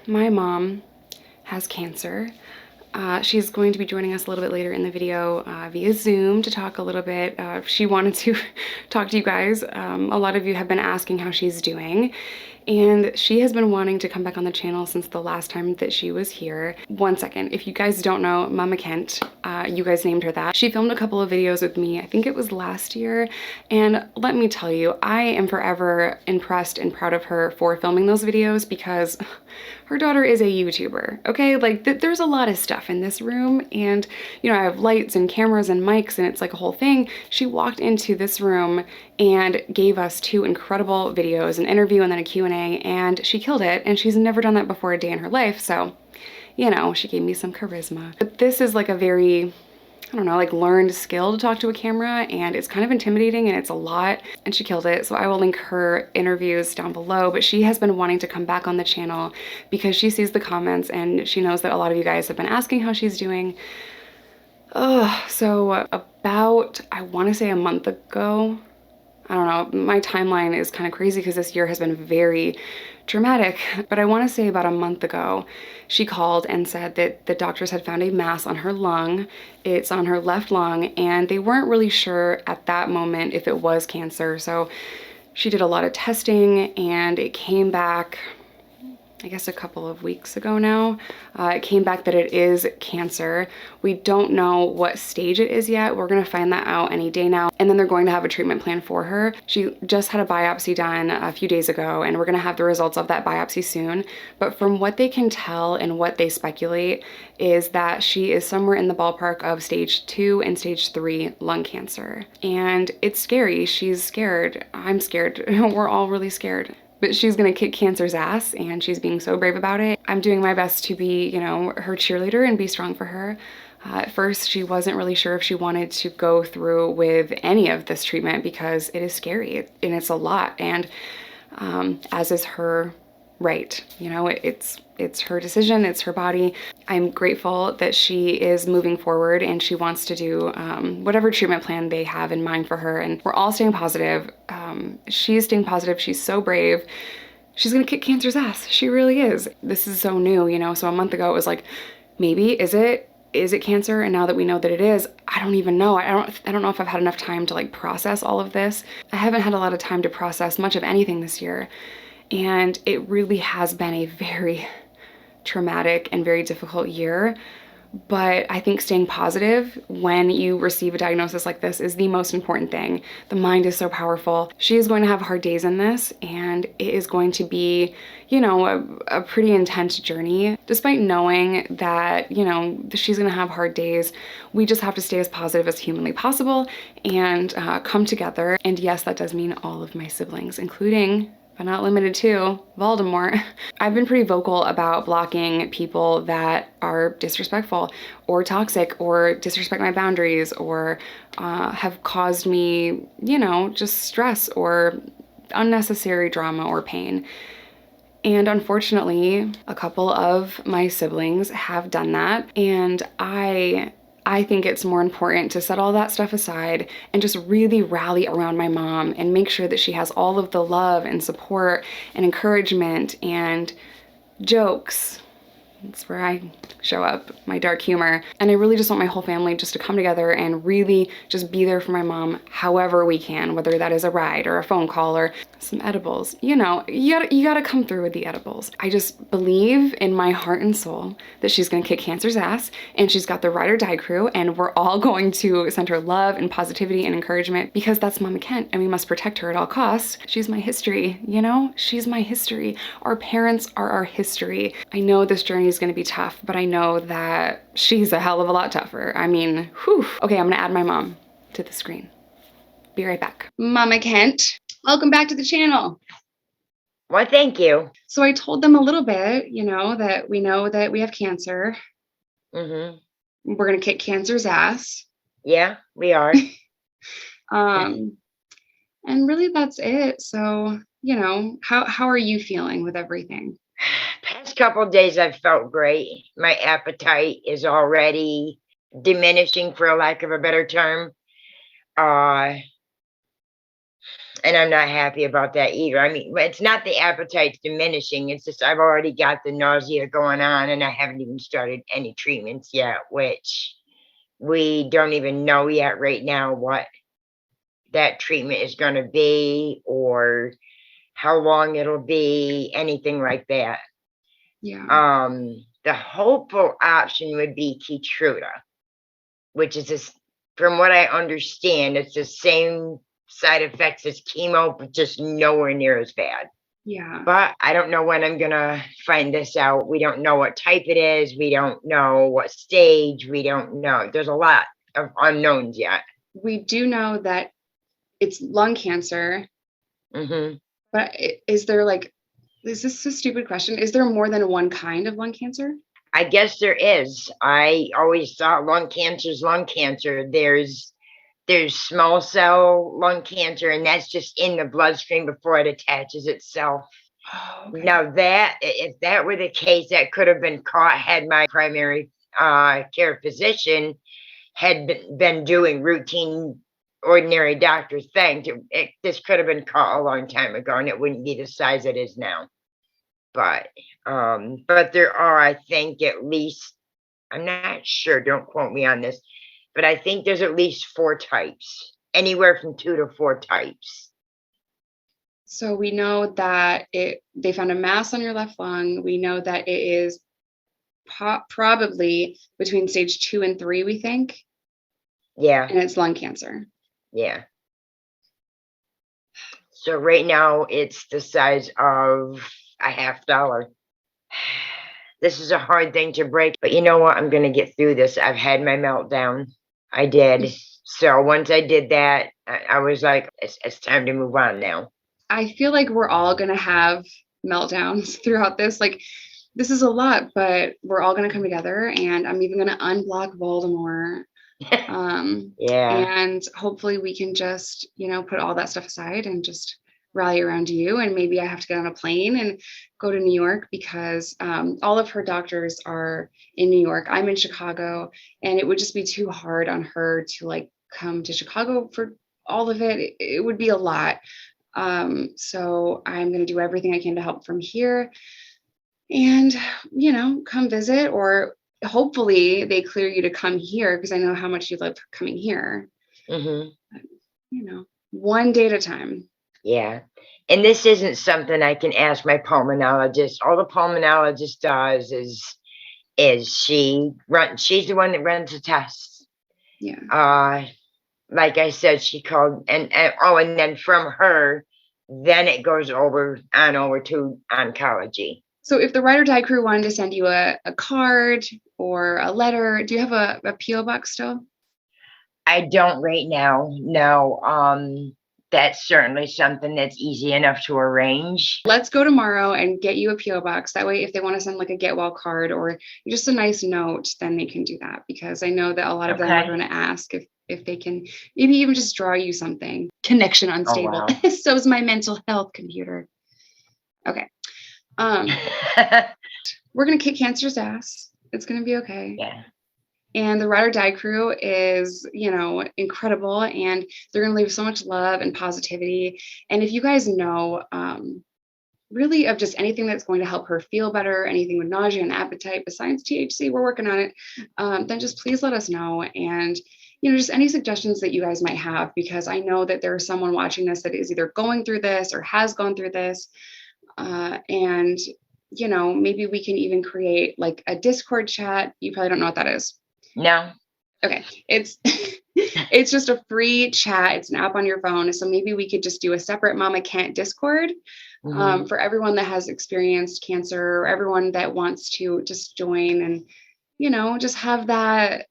my mom has cancer. She's going to be joining us a little bit later in the video via Zoom to talk a little bit. She wanted to talk to you guys. A lot of you have been asking how she's doing. And she has been wanting to come back on the channel since the last time that she was here. One second, if you guys don't know, Mama Kent, you guys named her that. She filmed a couple of videos with me, I think it was last year. And let me tell you, I am forever impressed and proud of her for filming those videos because her daughter is a YouTuber, okay? Like there's a lot of stuff in this room and I have lights and cameras and mics and it's like a whole thing. She walked into this room and gave us 2 incredible videos, an interview and then a Q&A, and she killed it, and she's never done that before a day in her life, so, she gave me some charisma. But this is like a very, I don't know, like learned skill to talk to a camera, and it's kind of intimidating and it's a lot, and she killed it. So I will link her interviews down below, but she has been wanting to come back on the channel because she sees the comments and she knows that a lot of you guys have been asking how she's doing. So about, I want to say a month ago, I don't know, my timeline is kind of crazy because this year has been very dramatic, but I want to say about a month ago, she called and said that the doctors had found a mass on her lung. It's on her left lung, and they weren't really sure at that moment if it was cancer. So she did a lot of testing and it came back, I guess a couple of weeks ago now. It came back that it is cancer. We don't know what stage it is yet. We're gonna find that out any day now. And then they're going to have a treatment plan for her. She just had a biopsy done a few days ago and we're gonna have the results of that biopsy soon. But from what they can tell and what they speculate is that she is somewhere in the ballpark of stage 2 and stage 3 lung cancer. And it's scary. She's scared. I'm scared. We're all really scared. But she's gonna kick cancer's ass and she's being so brave about it. I'm doing my best to be, her cheerleader and be strong for her. At first, she wasn't really sure if she wanted to go through with any of this treatment because it is scary and it's a lot. And as is her right, it's her decision, it's her body. I'm grateful that she is moving forward and she wants to do whatever treatment plan they have in mind for her. And we're all staying positive. She's staying positive. She's so brave. She's gonna kick cancer's ass. She really is. This is so new, so a month ago it was like, maybe, is it cancer? And now that we know that it is, I don't even know. I don't know if I've had enough time to like process all of this. I haven't had a lot of time to process much of anything this year. And it really has been a very traumatic and very difficult year. But I think staying positive when you receive a diagnosis like this is the most important thing. The mind is so powerful. She is going to have hard days in this, and it is going to be, a pretty intense journey. Despite knowing that, she's going to have hard days, we just have to stay as positive as humanly possible and come together. And yes, that does mean all of my siblings, including, but not limited to, Voldemort. I've been pretty vocal about blocking people that are disrespectful or toxic or disrespect my boundaries or have caused me, just stress or unnecessary drama or pain. And unfortunately, a couple of my siblings have done that, and I think it's more important to set all that stuff aside and just really rally around my mom and make sure that she has all of the love and support and encouragement and jokes. That's where I show up, my dark humor. And I really just want my whole family just to come together and really just be there for my mom however we can, whether that is a ride or a phone call or some edibles. You gotta come through with the edibles. I just believe in my heart and soul that she's gonna kick cancer's ass and she's got the ride or die crew and we're all going to send her love and positivity and encouragement because that's Mama Kent and we must protect her at all costs. She's my history, She's my history. Our parents are our history. I know this journey is gonna be tough, but I know that she's a hell of a lot tougher. I mean, whew. Okay, I'm gonna add my mom to the screen. Be right back. Mama Kent, welcome back to the channel. Well, thank you. So I told them a little bit, that we know that we have cancer. Mm-hmm. We're gonna kick cancer's ass. Yeah, we are. And really that's it. So, how are you feeling with everything? Past couple of days I've felt great. My appetite is already diminishing, for lack of a better term. And I'm not happy about that either. I mean, it's not the appetite's diminishing. It's just I've already got the nausea going on and I haven't even started any treatments yet, which we don't even know yet right now what that treatment is going to be or how long it'll be, anything like that. Yeah. The hopeful option would be Keytruda, which is this, from what I understand, it's the same side effects as chemo, but just nowhere near as bad. Yeah. But I don't know when I'm gonna find this out. We don't know what type it is. We don't know what stage. We don't know. There's a lot of unknowns yet. We do know that it's lung cancer, Hmm. but is there like, is this a stupid question? Is there more than one kind of lung cancer? I guess there is. I always thought lung cancer is lung cancer. There's small cell lung cancer, and that's just in the bloodstream before it attaches itself. Oh, okay. Now that, if that were the case, that could have been caught had my primary care physician had been doing routine, ordinary doctor things. This could have been caught a long time ago, and it wouldn't be the size it is now. But there are, I think, at least, I'm not sure, don't quote me on this, but I think there's at least 4 types, anywhere from 2 to 4 types. So we know that they found a mass on your left lung. We know that it is probably between stage 2 and 3, we think, Yeah, and it's lung cancer. yeah. So right now it's the size of a $50. This is a hard thing to break, but you know what? I'm gonna get through this. I've had my meltdown. I did. So once I did that, I was like, it's time to move on now. I feel like we're all gonna have meltdowns throughout this. Like, this is a lot, but we're all gonna come together, and I'm even gonna unblock Voldemort. Yeah. And hopefully we can just, put all that stuff aside and just rally around you. And maybe I have to get on a plane and go to New York because all of her doctors are in New York. I'm in Chicago, and it would just be too hard on her to like come to Chicago for all of it. It would be a lot. So I'm going to do everything I can to help from here and, come visit, or hopefully they clear you to come here because I know how much you love coming here. Hmm. One day at a time. Yeah. And this isn't something I can ask my pulmonologist. All the pulmonologist does is she's the one that runs the tests. Yeah. Like I said, she called and then from her, then it goes over to oncology. So if the Ride or Die crew wanted to send you a card or a letter, do you have a P.O. box still? I don't right now. No. That's certainly something that's easy enough to arrange. Let's go tomorrow and get you a P.O. box. That way, if they want to send like a get well card or just a nice note, then they can do that, because I know that a lot of them are going to ask if they can maybe even just draw you something. Connection unstable. Oh, wow. So is my mental health computer. Okay. We're going to kick cancer's ass. It's going to be okay. Yeah. And the Ride or Die crew is, incredible, and they're going to leave so much love and positivity. And if you guys know, really of just anything that's going to help her feel better, anything with nausea and appetite besides THC, we're working on it, then just please let us know. And, just any suggestions that you guys might have, because I know that there's someone watching this that is either going through this or has gone through this. And, maybe we can even create like a Discord chat. You probably don't know what that is. No. Okay. It's just a free chat. It's an app on your phone. So maybe we could just do a separate Mama Can't Discord for everyone that has experienced cancer, or everyone that wants to just join and, just have that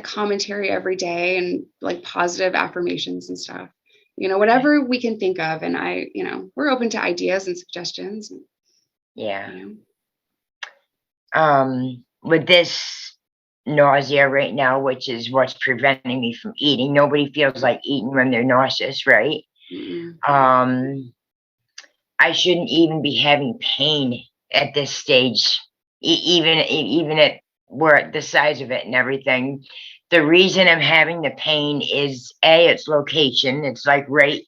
commentary every day and like positive affirmations and stuff, whatever we can think of. And we're open to ideas and suggestions. Yeah. With this nausea right now, which is what's preventing me from eating. Nobody feels like eating when they're nauseous, right? Mm-hmm. I shouldn't even be having pain at this stage, even at where the size of it and everything. The reason I'm having the pain is its location. It's like right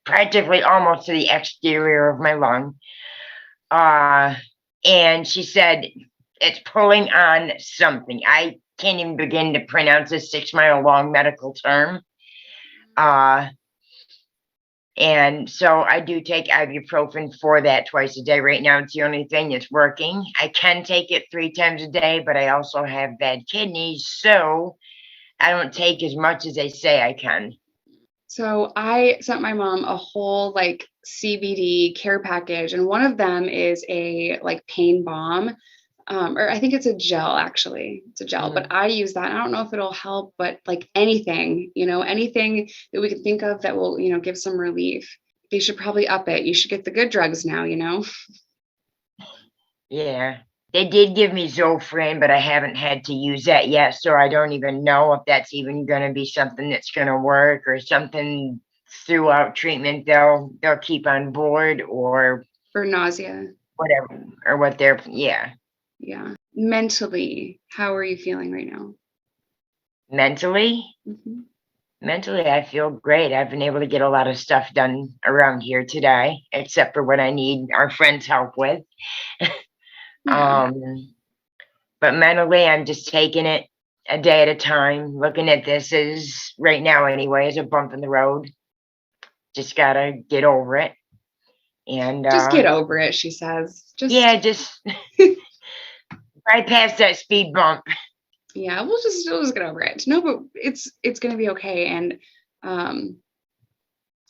practically almost to the exterior of my lung. Uh, and she said it's pulling on something. I can't even begin to pronounce a 6 mile long medical term. Uh, and so I do take ibuprofen for that twice a day. Right now, it's the only thing that's working. I can take it 3 times a day, but I also have bad kidneys, so I don't take as much as they say I can. So I sent my mom a whole like CBD care package, and one of them is a like pain balm. Or I think it's a gel, actually. It's a gel, but I use that. I don't know if it'll help, but like anything, anything that we can think of that will, give some relief. They should probably up it. You should get the good drugs now. Yeah. They did give me Zofran, but I haven't had to use that yet, so I don't even know if that's even gonna be something that's gonna work or something throughout treatment they'll keep on board or For nausea. whatever, or what they're yeah. Yeah. Mentally, how are you feeling right now? Mentally? Mhm. Mentally, I feel great. I've been able to get a lot of stuff done around here today, except for what I need our friends' help with. Yeah. But mentally, I'm just taking it a day at a time, looking at this as right now anyway, as a bump in the road. Just gotta get over it. And Just get over it, she says. yeah, just right past that speed bump. Yeah, we'll just get over it. No, but it's gonna be okay. And um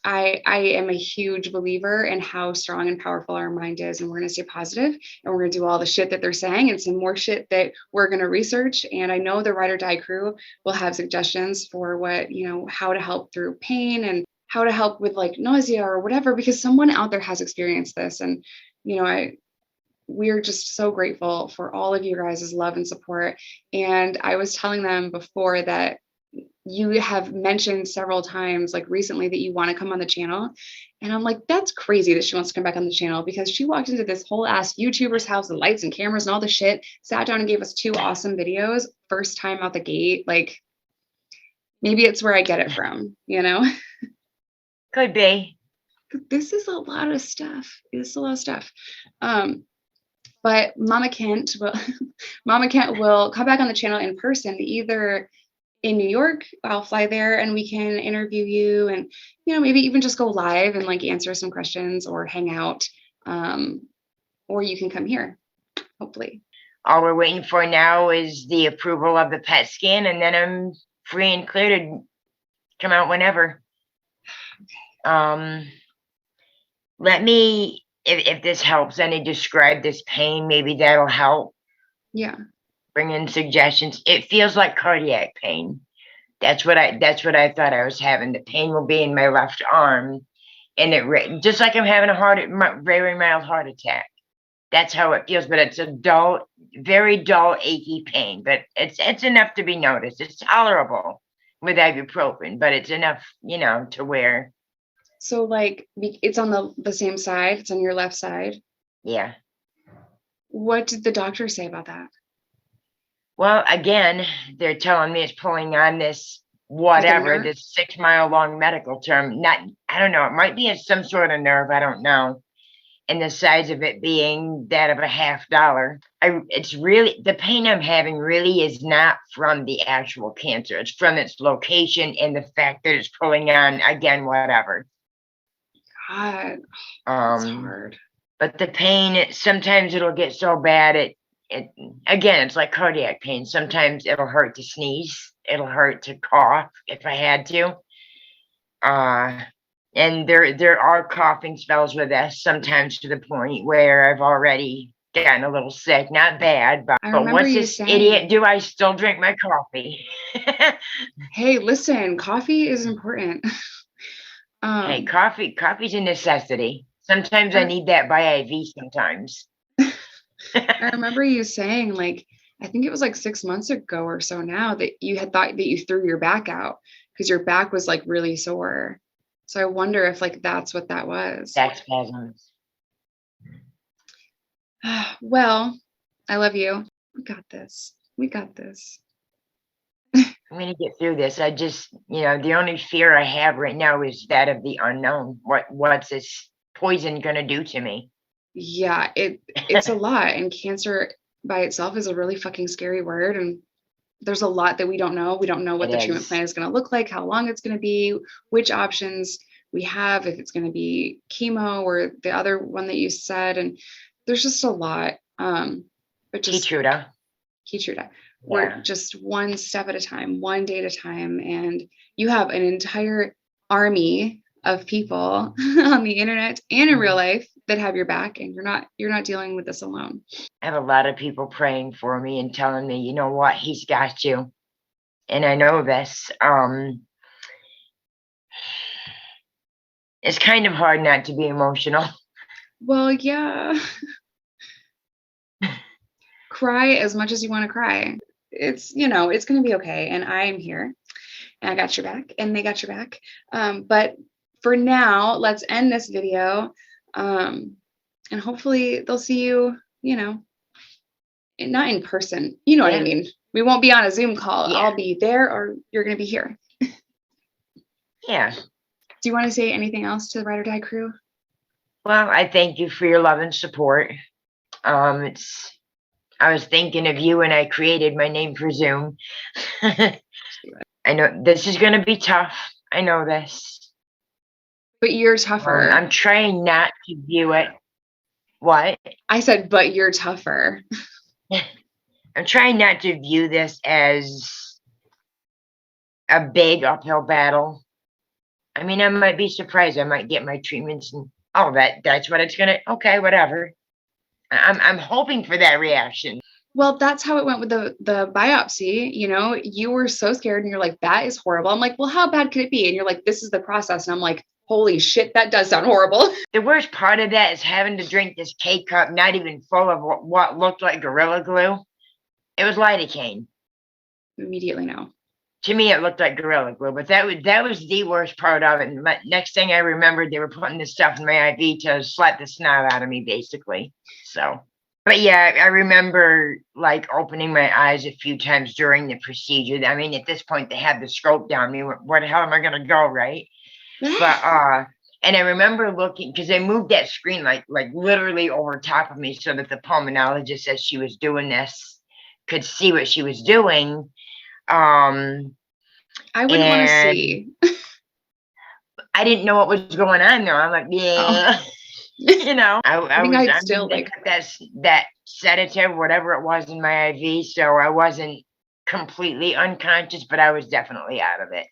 I am a huge believer in how strong and powerful our mind is, and we're going to stay positive, and we're going to do all the shit that they're saying and some more shit that we're going to research. And I know the Ride or Die crew will have suggestions for what, how to help through pain and how to help with like nausea or whatever, because someone out there has experienced this. And, we're just so grateful for all of you guys' love and support. And I was telling them before that you have mentioned several times like recently that you want to come on the channel, and I'm like, that's crazy that she wants to come back on the channel, because she walked into this whole ass YouTuber's house with lights and cameras and all the shit, sat down and gave us 2 awesome videos first time out the gate. Like, maybe it's where I get it from. Could be. This is a lot of stuff. But Mama Kent will Mama Kent will come back on the channel in person, either in New York. I'll fly there and we can interview you, and maybe even just go live and like answer some questions or hang out. Or you can come here, hopefully. All we're waiting for now is the approval of the PET scan, and then I'm free and clear to come out whenever. Let me, if this helps any, describe this pain. Maybe that'll help. Yeah. Bring in suggestions. It feels like cardiac pain. That's what I thought I was having. The pain will be in my left arm, and it just like I'm having a very mild heart attack. That's how it feels, but it's a dull, very dull, achy pain. But it's enough to be noticed. It's tolerable with ibuprofen, but it's enough, to where. So like it's on the same side. It's on your left side. Yeah. What did the doctor say about that? Well, again, they're telling me it's pulling on this whatever, this 6 mile long medical term. I don't know. It might be some sort of nerve. I don't know. And the size of it being that of a $50. It's really, the pain I'm having really is not from the actual cancer. It's from its location and the fact that it's pulling on, again, whatever. God, that's hard. But the pain, sometimes it'll get so bad, again, it's like cardiac pain. Sometimes it'll hurt to sneeze. It'll hurt to cough if I had to. And there are coughing spells with this, sometimes to the point where I've already gotten a little sick. Not bad, but what's this idiot do? I still drink my coffee. Hey, listen, coffee is important. Hey, coffee's a necessity. Sometimes I need that by IV sometimes. I remember you saying, like, I think it was like 6 months ago or so now, that you had thought that you threw your back out because your back was like really sore. So I wonder if like that's what that was. Back spasms. Well, I love you. We got this. I'm gonna get through this. I just, the only fear I have right now is that of the unknown. What's this poison gonna do to me? Yeah, it's a lot, and cancer by itself is a really fucking scary word, and there's a lot that we don't know. We don't know what It the treatment is. plan is going to look like, how long it's going to be, which options we have, if it's going to be chemo or the other one that you said, and there's just a lot. But just Keytruda. Keytruda, we're Yeah. just one step at a time, one day at a time, and you have an entire army of people on the internet and in real life that have your back, and you're not dealing with this alone. I have a lot of people praying for me and telling me, you know what, he's got you. And I know this. It's kind of hard not to be emotional. Well, yeah. Cry as much as you want to cry. It's going to be okay, and I'm here, and I got your back, and they got your back. But for now, let's end this video, and hopefully they'll see you, not in person, you know what I Yeah. mean. We won't be on a Zoom call. Yeah. I'll be there, or you're going to be here. Yeah. Do you want to say anything else to the Ride or Die crew? Well, I thank you for your love and support. I was thinking of you when I created my name for Zoom. I know this is going to be tough. I know this. But you're tougher. I'm trying not to view it. What? I said, but you're tougher. I'm trying not to view this as a big uphill battle. I mean, I might be surprised. I might get my treatments and that's what it's gonna. Okay, whatever. I'm hoping for that reaction. Well, that's how it went with the biopsy. You were so scared, and you're like, that is horrible. I'm like, well, how bad could it be? And you're like, this is the process. And I'm like, holy shit, that does sound horrible. The worst part of that is having to drink this K-cup, not even full of what looked like Gorilla Glue. It was lidocaine. Immediately no. To me, it looked like Gorilla Glue, but that was the worst part of it. And next thing I remembered, they were putting this stuff in my IV to slap the snot out of me, basically. So, but yeah, I remember like opening my eyes a few times during the procedure. I mean, at this point, they had the scope down me. Where the hell am I gonna go, right? But and I remember looking because they moved that screen like literally over top of me so that the pulmonologist, as she was doing this, could see what she was doing. I wouldn't want to see. I didn't know what was going on there. I'm like, yeah. Oh. I think I'd still like that sedative, whatever it was in my IV. So I wasn't completely unconscious, but I was definitely out of it.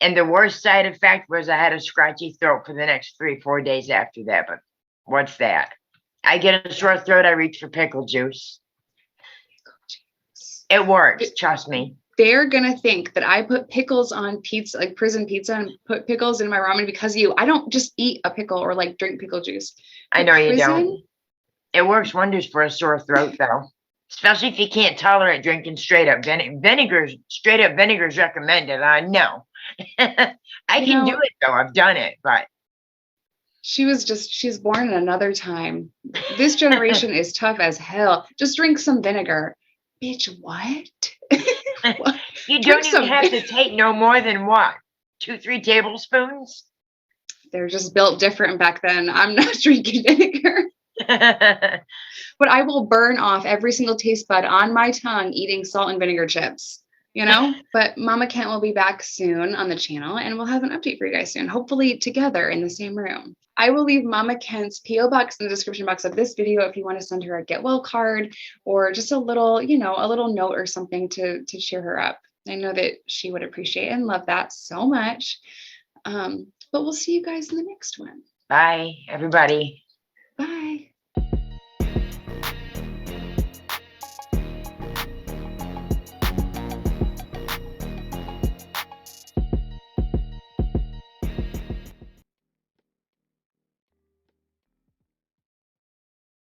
And the worst side effect was I had a scratchy throat for the next 3-4 days after that. But what's that? I get a sore throat, I reach for pickle juice. It works, trust me. They're gonna think that I put pickles on pizza, like prison pizza, and put pickles in my ramen because of you. I don't just eat a pickle or like drink pickle juice. I know you don't. It works wonders for a sore throat, though. Especially if you can't tolerate drinking straight up vinegar. Straight up vinegar is recommended. No. I can do it though. I've done it, but she's born in another time. This generation is tough as hell. Just drink some vinegar. Bitch, what? You don't even have to take no more than what? 2-3 tablespoons? They're just built different back then. I'm not drinking vinegar. But I will burn off every single taste bud on my tongue eating salt and vinegar chips, But Mama Kent will be back soon on the channel, and we'll have an update for you guys soon, hopefully together in the same room. I will leave Mama Kent's P.O. box in the description box of this video if you want to send her a get well card or just a little, a little note or something to cheer her up. I know that she would appreciate and love that so much. But we'll see you guys in the next one. Bye, everybody. Bye.